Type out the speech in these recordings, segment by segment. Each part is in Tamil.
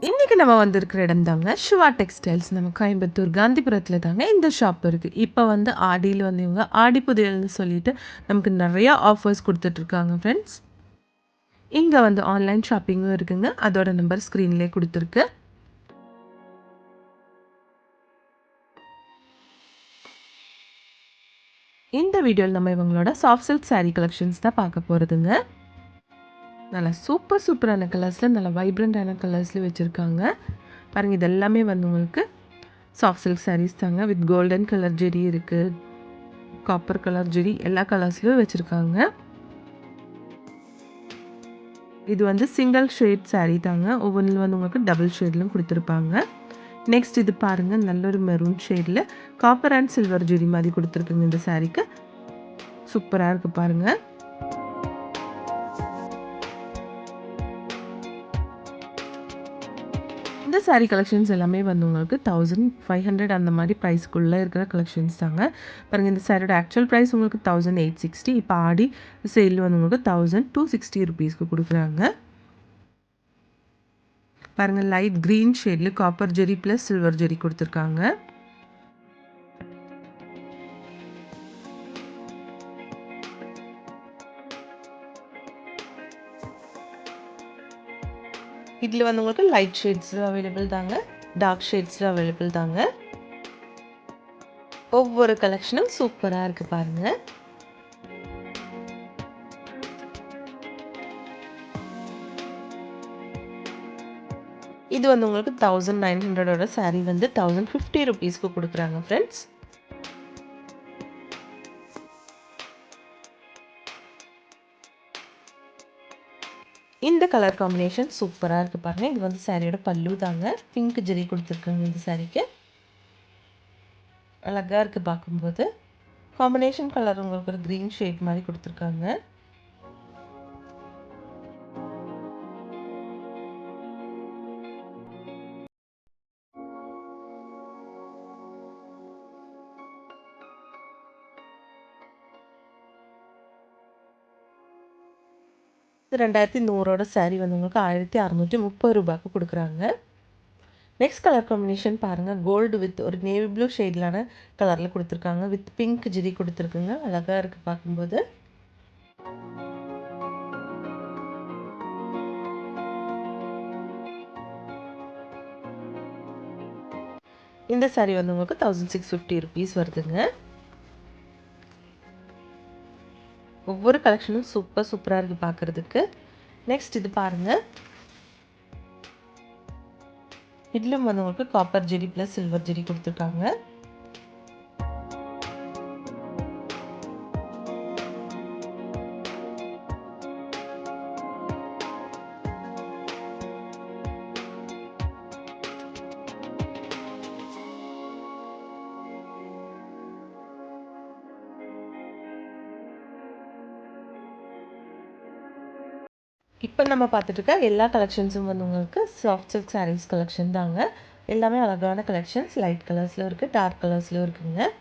இன்னைக்கு நம்ம வந்திருக்கிற இடம் தாங்க சிவா டெக்ஸ்டைல்ஸ். நம்ம கோயம்புத்தூர் காந்திபுரத்தில் தாங்க இந்த ஷாப் இருக்குது. இப்போ வந்து ஆடியில் வந்து இவங்க ஆடி புதையல்னு சொல்லிட்டு நமக்கு நிறையா ஆஃபர்ஸ் கொடுத்துட்ருக்காங்க ஃப்ரெண்ட்ஸ். இங்கே வந்து ஆன்லைன் ஷாப்பிங்கும் இருக்குங்க. அதோட நம்பர் ஸ்க்ரீன்லேயே கொடுத்துருக்கு. இந்த வீடியோவில் நம்ம இவங்களோட சாஃப்ட் சில்க் சாரீ கலெக்ஷன்ஸ் தான் பார்க்க போகிறதுங்க. நல்லா சூப்பரான கலர்ஸில் நல்லா வைப்ரண்டான கலர்ஸில் வச்சுருக்காங்க பாருங்கள். இது எல்லாமே வந்து உங்களுக்கு சாஃப்ட் சில்க் சாரீஸ் தாங்க. வித் கோல்டன் கலர் ஜெரி இருக்குது, காப்பர் கலர் ஜெரி, எல்லா கலர்ஸ்லையும் வச்சுருக்காங்க. இது வந்து சிங்கிள் ஷேட் சாரீ தாங்க. ஒவ்வொன்றில் வந்து உங்களுக்கு டபுள் ஷேட்லையும் கொடுத்துருப்பாங்க. நெக்ஸ்ட் இது பாருங்கள், நல்ல ஒரு மெரூன் ஷேடில் காப்பர் அண்ட் சில்வர் ஜெரி மாதிரி கொடுத்துருக்குங்க. இந்த சாரீக்கு சூப்பராக இருக்குது பாருங்கள். இந்த சாரீ கலெக்ஷன்ஸ் எல்லாமே வந்து உங்களுக்கு 1500 அந்த மாதிரி ப்ரைஸ்க்குள்ளே இருக்கிற கலெக்ஷன்ஸ் தாங்க. பாருங்கள், இந்த சாரியோட ஆக்சுவல் ப்ரைஸ் உங்களுக்கு 1860. இப்போ ஆடி சேல் வந்து உங்களுக்கு 1260 ருபீஸ்க்கு கொடுக்குறாங்க. பாருங்கள், லைட் க்ரீன் ஷேடில் காப்பர் ஜெரி ப்ளஸ் சில்வர் ஜெரி கொடுத்துருக்காங்க. இதில் வந்து உங்களுக்கு லைட் ஷேட்ஸில் அவைலபிள் தாங்க, டார்க் ஷேட்ஸில் அவைலபிள் தாங்க. ஒவ்வொரு கலெக்ஷனும் சூப்பராக இருக்குது பாருங்கள். இது வந்து உங்களுக்கு 1900 சாரீ வந்து 1050 ருபீஸ்க்கு கொடுக்குறாங்க ஃப்ரெண்ட்ஸ். இந்த கலர் காம்பினேஷன் சூப்பராக இருக்குது பாருங்கள். இது வந்து சாரியோட பல்லு தாங்க. பிங்க் ஜெரி கொடுத்துருக்காங்க. இந்த சாரீக்கு அழகாக இருக்குது பார்க்கும்போது. காம்பினேஷன் கலர் உங்களுக்கு ஒரு க்ரீன் ஷேட் மாதிரி கொடுத்துருக்காங்க. இது 2100 சாரீ வந்து உங்களுக்கு 1630 ரூபாய்க்கு கொடுக்குறாங்க. நெக்ஸ்ட் கலர் காம்பினேஷன் பாருங்கள், கோல்டு வித் ஒரு நேவி ப்ளூ ஷேட்லான கலரில் கொடுத்துருக்காங்க. வித் பிங்க் ஜெரி கொடுத்துருக்குங்க. அழகாக இருக்குது பார்க்கும்போது. இந்த சாரீ வந்து உங்களுக்கு 1650 ருபீஸ் வருதுங்க. ஒவ்வொரு கலெக்ஷனும் சூப்பராக இருக்குது பார்க்குறதுக்கு. நெக்ஸ்ட் இது பாருங்கள், இதிலும் வந்து உங்களுக்கு காப்பர் ஜெரி ப்ளஸ் சில்வர் ஜெரி கொடுத்துருக்காங்க. இப்போ நம்ம பார்த்துட்டு இருக்க எல்லா கலெக்ஷன்ஸும் வந்து உங்களுக்கு சாஃப்ட் சில்க் சாரீஸ் கலெக்ஷன் தாங்க. எல்லாமே அழகான கலெக்ஷன்ஸ். லைட் கலர்ஸில் இருக்குது, டார்க் கலர்ஸ்லையும் இருக்குங்க.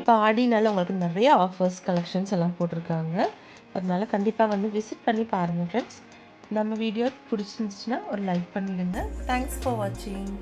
இப்போ ஆடினால உங்களுக்கு நிறைய ஆஃபர்ஸ் கலெக்ஷன்ஸ் எல்லாம் போட்டிருக்காங்க. அதனால கண்டிப்பாக வந்து விசிட் பண்ணி பாருங்கள் ஃப்ரெண்ட்ஸ். நம்ம வீடியோ பிடிச்சிருந்துச்சுன்னா ஒரு லைக் பண்ணிடுங்க. தேங்க்ஸ் ஃபார் வாட்சிங்.